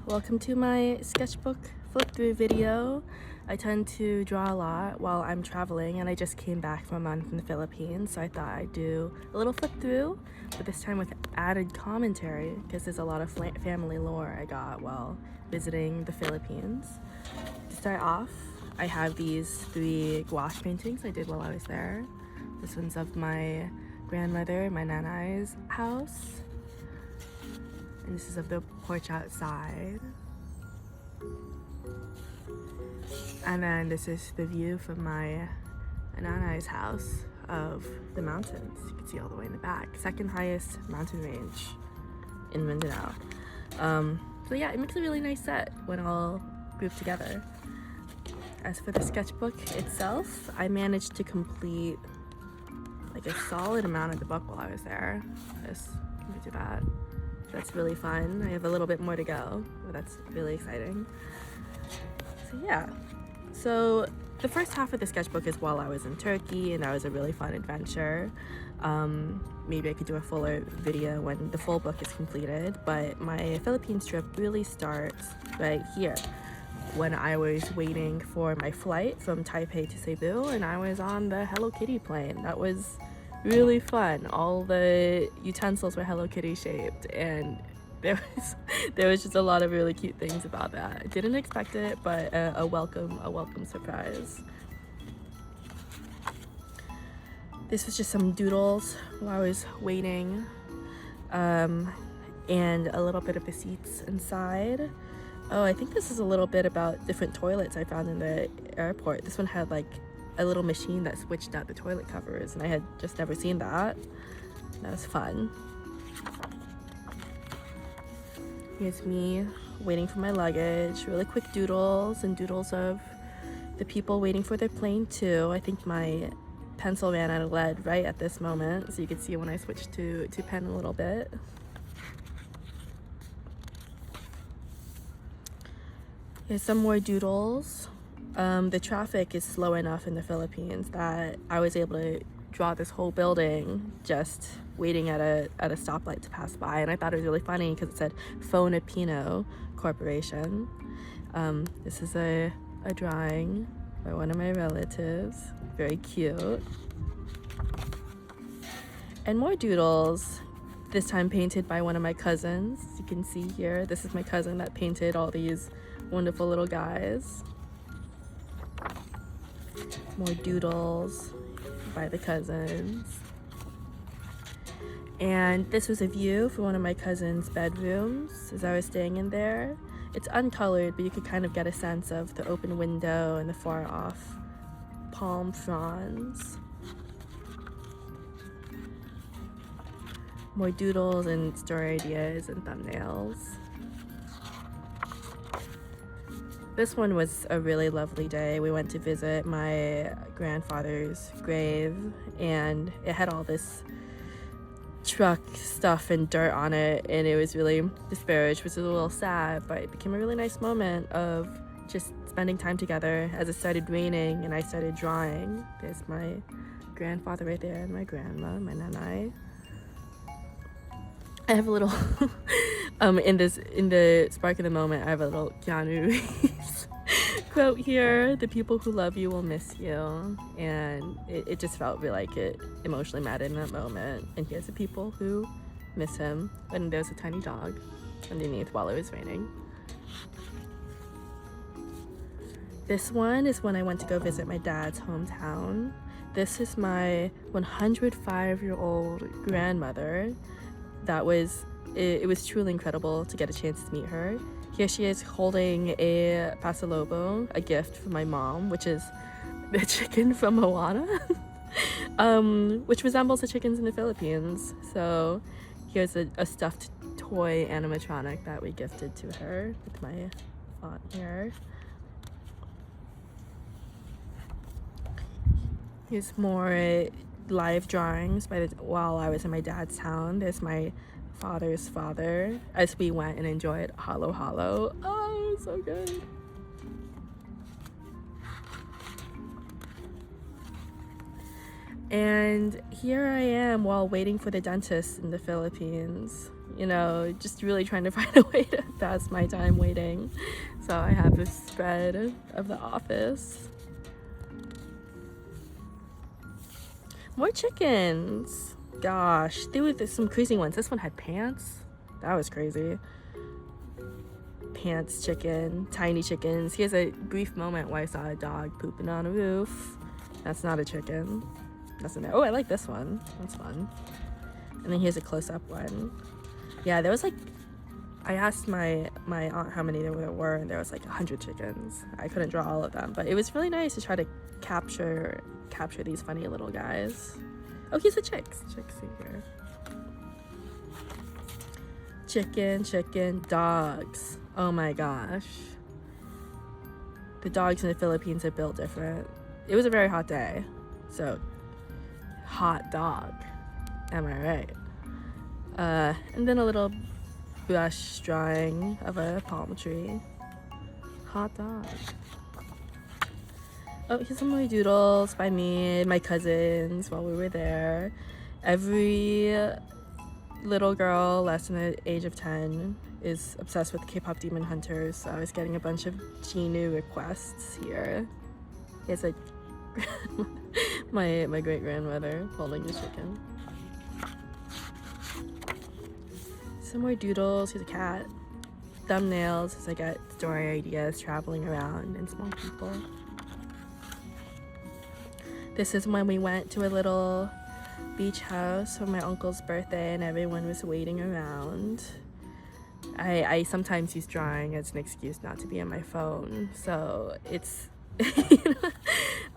welcome to my sketchbook flip through video. I tend to draw a lot while I'm traveling, and I just came back from a month in the Philippines, so I thought I'd do a little flip through, but this time with added commentary because there's a lot of family lore I got while visiting the Philippines. To start off, I have these 3 gouache paintings I did while I was there. This one's of my grandmother, my nanai's house. And this is of the porch outside. And then this is the view from my nanai's house of the mountains. You can see all the way in the back. Second highest mountain range in Mindanao. So yeah, it makes a really nice set when all grouped together. As for the sketchbook itself, I managed to complete like a solid amount of the book while I was there. Just can we do that? That's really fun. I have a little bit more to go, but that's really exciting. So yeah, so the first half of the sketchbook is while I was in Turkey, and that was a really fun adventure. Maybe I could do a fuller video when the full book is completed, but my Philippines trip really starts right here when I was waiting for my flight from Taipei to Cebu, and I was on the Hello Kitty plane. That was really fun. All the utensils were Hello Kitty shaped, and there was just a lot of really cute things about that. I didn't expect it, but a welcome surprise. This was just some doodles while I was waiting, and a little bit of the seats inside. Oh, I think this is a little bit about different toilets I found in the airport. This one had like a little machine that switched out the toilet covers, and I had just never seen that. That was fun. Here's me waiting for my luggage. Really quick doodles, and doodles of the people waiting for their plane too. I think my pencil ran out of lead right at this moment, so you can see when I switched to pen a little bit. Here's some more doodles. The traffic is slow enough in the Philippines that I was able to draw this whole building just waiting at a stoplight to pass by, and I thought it was really funny because it said Philippino Corporation. This is a drawing by one of my relatives. Very cute. And more doodles, this time painted by one of my cousins. As you can see here, this is my cousin that painted all these wonderful little guys. More doodles by the cousins. And this was a view from one of my cousin's bedrooms as I was staying in there. It's uncolored, but you could kind of get a sense of the open window and the far off palm fronds. More doodles and story ideas and thumbnails. This one was a really lovely day. We went to visit my grandfather's grave, and it had all this truck stuff and dirt on it, and it was really disparaged, which was a little sad, but it became a really nice moment of just spending time together as it started raining and I started drawing. There's my grandfather right there and my grandma, my nanai. I have a little in the spark of the moment, I have a little Keanu Reeves quote here: "The people who love you will miss you," and it just felt really like it emotionally mattered in that moment. And here's the people who miss him, and there's a tiny dog underneath while it was raining. This one is when I went to go visit my dad's hometown. This is my 105-year-old grandmother. It was truly incredible to get a chance to meet her. Here she is holding a pasalobo, a gift from my mom, which is the chicken from Moana, which resembles the chickens in the Philippines. So here's a stuffed toy animatronic that we gifted to her with my font here. Here's more live drawings while I was in my dad's town. There's my father's father as we went and enjoyed Halo Halo. Oh, so good. And here I am while waiting for the dentist in the Philippines. you know, just really trying to find a way to pass my time waiting. So I have this spread of the office. More chickens. Gosh, there were some crazy ones. This one had pants. That was crazy. Pants chicken, tiny chickens. Here's a brief moment where I saw a dog pooping on a roof. That's not a chicken. That's an. Oh, I like this one. That's fun. And then here's a close-up one. Yeah, there was like, I asked my aunt how many there were, and there was like 100 chickens. I couldn't draw all of them, but it was really nice to try to capture these funny little guys. Oh, here's the chicks. Chicks here. Chicken, dogs. Oh my gosh. The dogs in the Philippines are built different. It was a very hot day, so hot dog. Am I right? And then a little brush drawing of a palm tree. Hot dog. Oh, here's some more doodles by me and my cousins while we were there. Every little girl less than the age of 10 is obsessed with K-pop Demon Hunters, so I was getting a bunch of Genu requests here. Here's like my great-grandmother holding the chicken. Some more doodles. Here's a cat. Thumbnails as I get story ideas traveling around and small people. This is when we went to a little beach house for my uncle's birthday and everyone was waiting around. I sometimes use drawing as an excuse not to be on my phone, so it's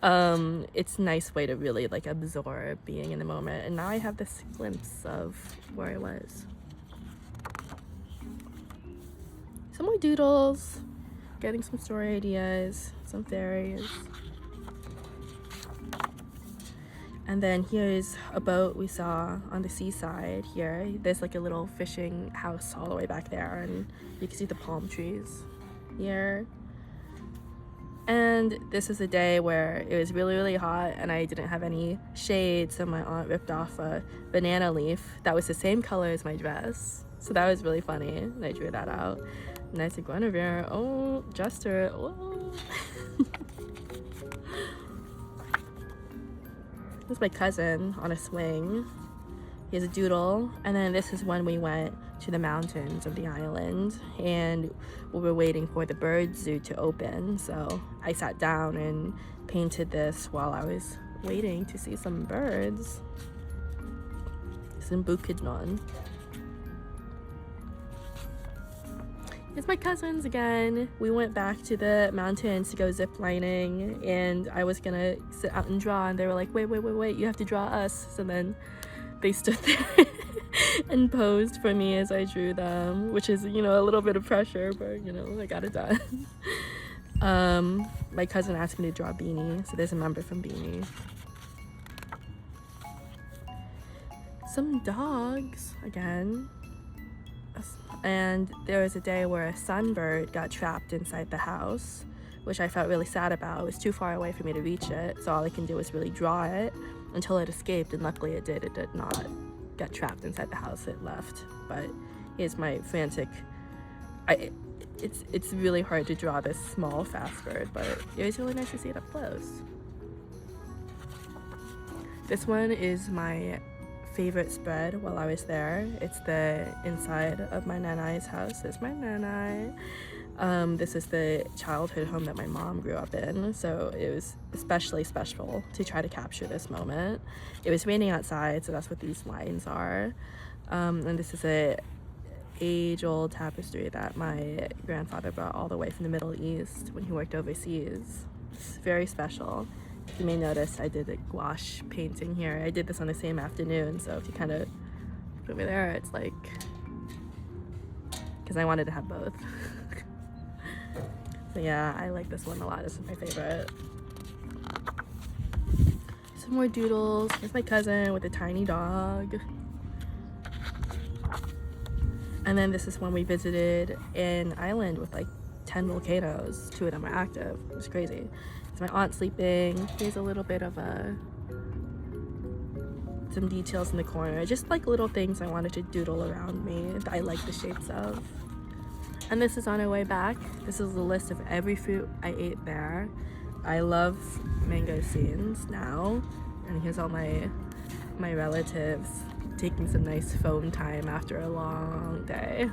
it's a nice way to really like absorb being in the moment. And now I have this glimpse of where I was. Some more doodles, getting some story ideas, some fairies. And then here's a boat we saw on the seaside here. There's like a little fishing house all the way back there, and you can see the palm trees here. And this is a day where it was really, really hot and I didn't have any shade, so my aunt ripped off a banana leaf that was the same color as my dress. So that was really funny, and I drew that out. And I said, Guinevere, oh, Jester, oh. This is my cousin on a swing. He has a doodle. And then this is when we went to the mountains of the island and we were waiting for the bird zoo to open. So I sat down and painted this while I was waiting to see some birds. Some bukidnon. It's my cousins again. We went back to the mountains to go zip lining, and I was gonna sit out and draw, and they were like, wait, you have to draw us. So then they stood there and posed for me as I drew them, which is, you know, a little bit of pressure, but you know, I got it done. My cousin asked me to draw Beanie, so there's a member from Beanie. Some dogs again. And there was a day where a sunbird got trapped inside the house, which I felt really sad about. It was too far away for me to reach it, so all I can do was really draw it until it escaped, and luckily it did not get trapped inside the house. It left. But here's my frantic, it's really hard to draw this small fast bird, but it was really nice to see it up close. This one is my favorite spread while I was there. It's the inside of my nanai's house. There's my nanai. This is the childhood home that my mom grew up in, so it was especially special to try to capture this moment. It was raining outside, so that's what these lines are. And this is a age-old tapestry that my grandfather brought all the way from the Middle East when he worked overseas. It's very special. You may notice I did a gouache painting here. I did this on the same afternoon, so if you kind of look over there, it's like, because I wanted to have both. So yeah, I like this one a lot. This is my favorite. Some more doodles. Here's my cousin with a tiny dog. And then this is when we visited an island with like 10 volcanoes. 2 of them are active. It was crazy. It's my aunt sleeping. Here's a little bit of a some details in the corner, just like little things I wanted to doodle around me that I like the shapes of. And this is on our way back. This is a list of every fruit I ate there. I love mangosteens now, and here's all my relatives taking some nice phone time after a long day.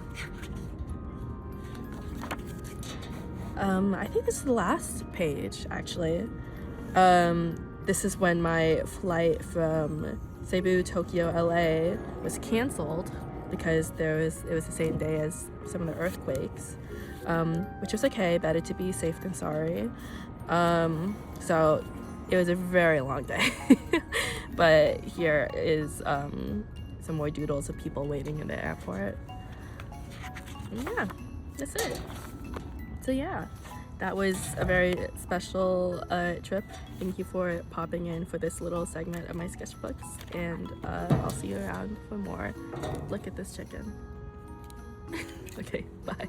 I think this is the last page, actually. This is when my flight from Cebu, Tokyo, LA was canceled because it was the same day as some of the earthquakes, which was okay, better to be safe than sorry. So it was a very long day. But here is some more doodles of people waiting in the airport. And yeah, that's it. So yeah, that was a very special trip. Thank you for popping in for this little segment of my sketchbooks, and I'll see you around for more. Look at this chicken. Okay, bye.